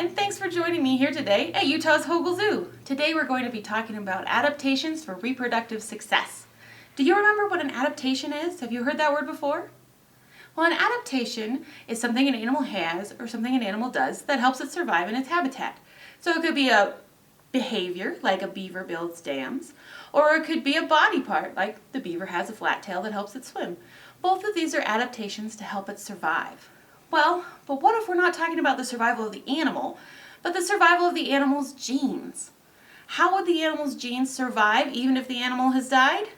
and thanks for joining me here today at Utah's Hogle Zoo. Today we're going to be talking about adaptations for reproductive success. Do you remember what an adaptation is? Have you heard that word before? Well, an adaptation is something an animal has or something an animal does that helps it survive in its habitat. So it could be a behavior, like a beaver builds dams, or it could be a body part, like the beaver has a flat tail that helps it swim. Both of these are adaptations to help it survive. Well, but what if we're not talking about the survival of the animal, but the survival of the animal's genes? How would the animal's genes survive even if the animal has died?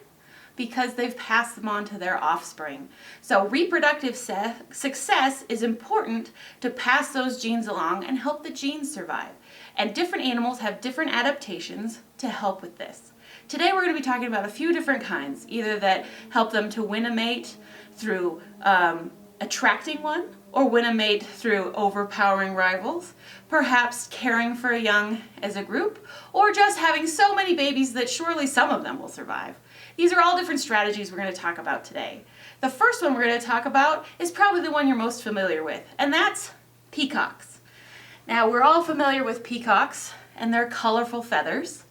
Because they've passed them on to their offspring. So reproductive success is important to pass those genes along and help the genes survive. And different animals have different adaptations to help with this. Today we're going to be talking about a few different kinds, either that help them to win a mate through attracting one, or win a mate through overpowering rivals, perhaps caring for a young as a group, or just having so many babies that surely some of them will survive. These are all different strategies we're going to talk about today. The first one we're going to talk about is probably the one you're most familiar with, and that's peacocks. Now, we're all familiar with peacocks and their colorful feathers.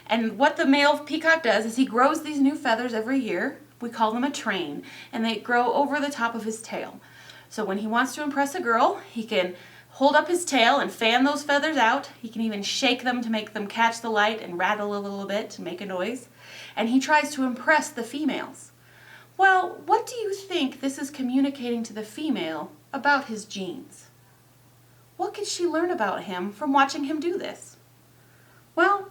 And what the male peacock does is he grows these new feathers every year. We call them a train, and they grow over the top of his tail. So when he wants to impress a girl, he can hold up his tail and fan those feathers out. He can even shake them to make them catch the light and rattle a little bit to make a noise. And he tries to impress the females. Well, what do you think this is communicating to the female about his genes? What could she learn about him from watching him do this? Well,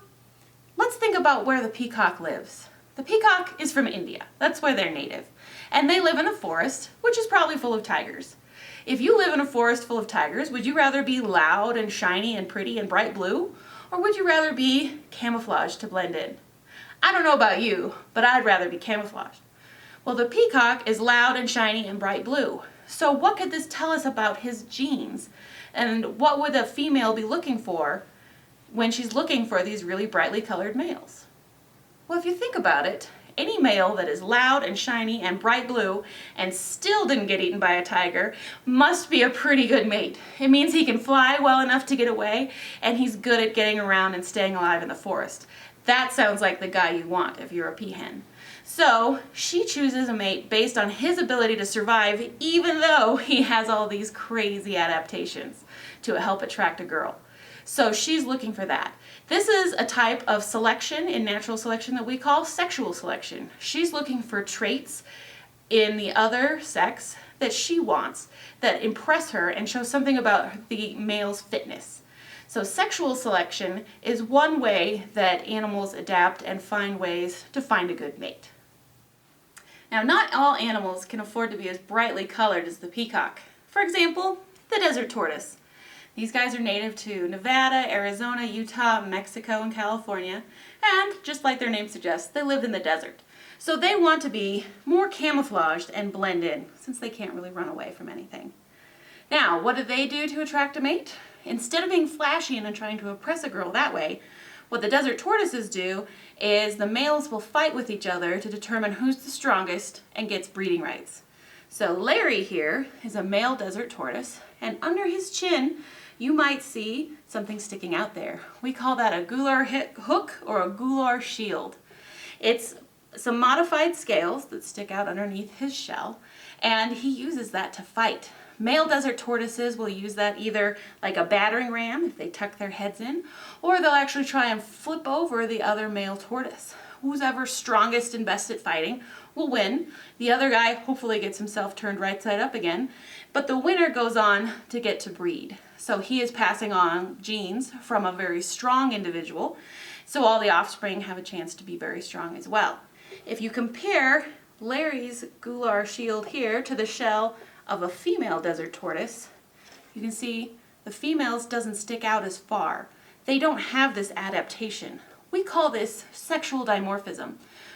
let's think about where the peacock lives. The peacock is from India. That's where they're native. And they live in a forest, which is probably full of tigers. If you live in a forest full of tigers, would you rather be loud and shiny and pretty and bright blue? Or would you rather be camouflaged to blend in? I don't know about you, but I'd rather be camouflaged. Well, the peacock is loud and shiny and bright blue. So what could this tell us about his genes? And what would a female be looking for when she's looking for these really brightly colored males? Well, if you think about it, any male that is loud and shiny and bright blue and still didn't get eaten by a tiger must be a pretty good mate. It means he can fly well enough to get away, and he's good at getting around and staying alive in the forest. That sounds like the guy you want if you're a peahen. So she chooses a mate based on his ability to survive, even though he has all these crazy adaptations to help attract a girl. So she's looking for that. This is a type of selection in natural selection that we call sexual selection. She's looking for traits in the other sex that she wants that impress her and show something about the male's fitness. So sexual selection is one way that animals adapt and find ways to find a good mate. Now, not all animals can afford to be as brightly colored as the peacock. For example, the desert tortoise. These guys are native to Nevada, Arizona, Utah, Mexico, and California, and just like their name suggests, they live in the desert. So they want to be more camouflaged and blend in, since they can't really run away from anything. Now, what do they do to attract a mate? Instead of being flashy and trying to impress a girl that way, what the desert tortoises do is the males will fight with each other to determine who's the strongest and gets breeding rights. So Larry here is a male desert tortoise, and under his chin you might see something sticking out there. We call that a gular hook or a gular shield. It's some modified scales that stick out underneath his shell, and he uses that to fight. Male desert tortoises will use that either like a battering ram if they tuck their heads in, or they'll actually try and flip over the other male tortoise. Who's ever strongest and best at fighting will win. The other guy hopefully gets himself turned right side up again, but the winner goes on to get to breed. So he is passing on genes from a very strong individual, so all the offspring have a chance to be very strong as well. If you compare Larry's gular shield here to the shell of a female desert tortoise, you can see the female's doesn't stick out as far. They don't have this adaptation. We call this sexual dimorphism,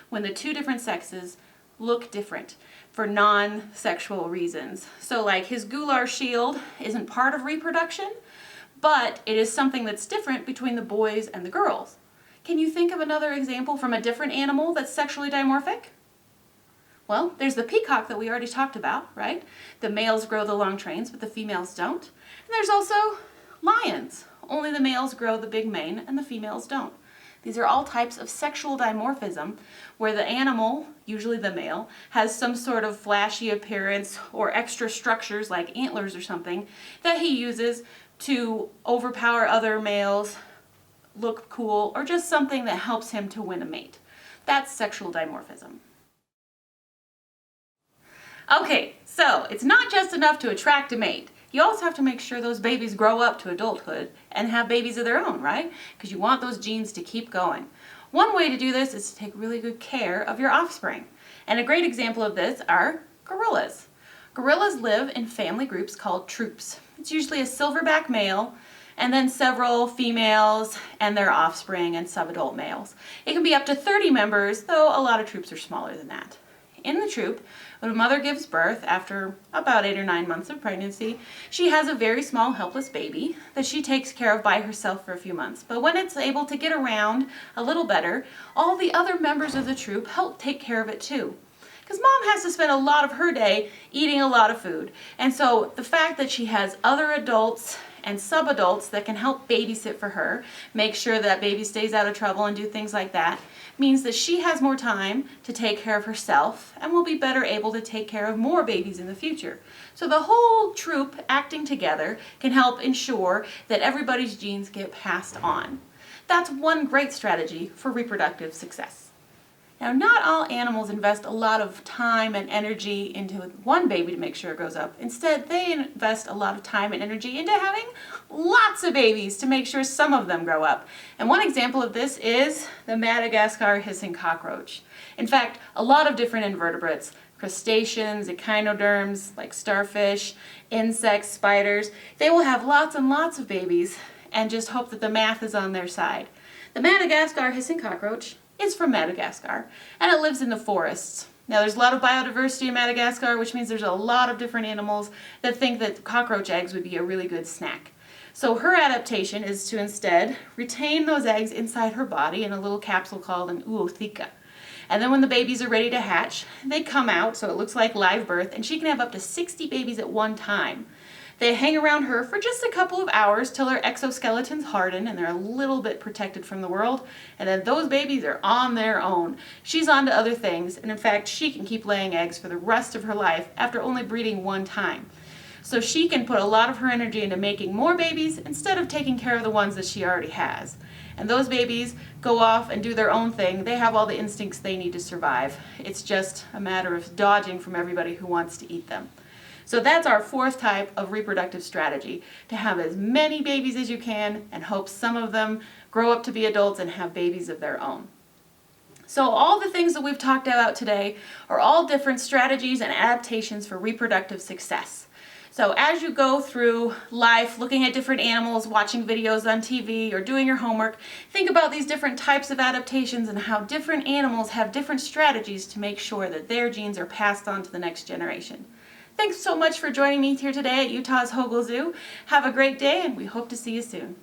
when the two different sexes look different for non-sexual reasons. So like his gular shield isn't part of reproduction, but it is something that's different between the boys and the girls. Can you think of another example from a different animal that's sexually dimorphic? Well, there's the peacock that we already talked about, right? The males grow the long trains, but the females don't. And there's also lions. Only the males grow the big mane and the females don't. These are all types of sexual dimorphism where the animal, usually the male, has some sort of flashy appearance or extra structures like antlers or something that he uses to overpower other males, look cool, or just something that helps him to win a mate. That's sexual dimorphism. Okay, so it's not just enough to attract a mate. You also have to make sure those babies grow up to adulthood and have babies of their own, right? Because you want those genes to keep going. One way to do this is to take really good care of your offspring. And a great example of this are gorillas. Gorillas live in family groups called troops. It's usually a silverback male and then several females and their offspring and subadult males. It can be up to 30 members, though a lot of troops are smaller than that. In the troop, when a mother gives birth after about 8 or 9 months of pregnancy, she has a very small helpless baby that she takes care of by herself for a few months. But when it's able to get around a little better, all the other members of the troop help take care of it too. Because mom has to spend a lot of her day eating a lot of food. And so the fact that she has other adults and subadults that can help babysit for her, make sure that baby stays out of trouble and do things like that, means that she has more time to take care of herself and will be better able to take care of more babies in the future. So the whole troop acting together can help ensure that everybody's genes get passed on. That's one great strategy for reproductive success. Now, not all animals invest a lot of time and energy into one baby to make sure it grows up. Instead, they invest a lot of time and energy into having lots of babies to make sure some of them grow up. And one example of this is the Madagascar hissing cockroach. In fact, a lot of different invertebrates, crustaceans, echinoderms like starfish, insects, spiders, they will have lots and lots of babies and just hope that the math is on their side. The Madagascar hissing cockroach is from Madagascar, and it lives in the forests. Now, there's a lot of biodiversity in Madagascar, which means there's a lot of different animals that think that cockroach eggs would be a really good snack. So her adaptation is to instead retain those eggs inside her body in a little capsule called an ootheca. And then when the babies are ready to hatch, they come out, so it looks like live birth, and she can have up to 60 babies at one time. They hang around her for just a couple of hours till her exoskeletons harden and they're a little bit protected from the world, and then those babies are on their own. She's on to other things, and in fact, she can keep laying eggs for the rest of her life after only breeding one time. So she can put a lot of her energy into making more babies instead of taking care of the ones that she already has. And those babies go off and do their own thing. They have all the instincts they need to survive. It's just a matter of dodging from everybody who wants to eat them. So that's our fourth type of reproductive strategy, to have as many babies as you can and hope some of them grow up to be adults and have babies of their own. So all the things that we've talked about today are all different strategies and adaptations for reproductive success. So as you go through life looking at different animals, watching videos on TV, or doing your homework, think about these different types of adaptations and how different animals have different strategies to make sure that their genes are passed on to the next generation. Thanks so much for joining me here today at Utah's Hogle Zoo. Have a great day, and we hope to see you soon.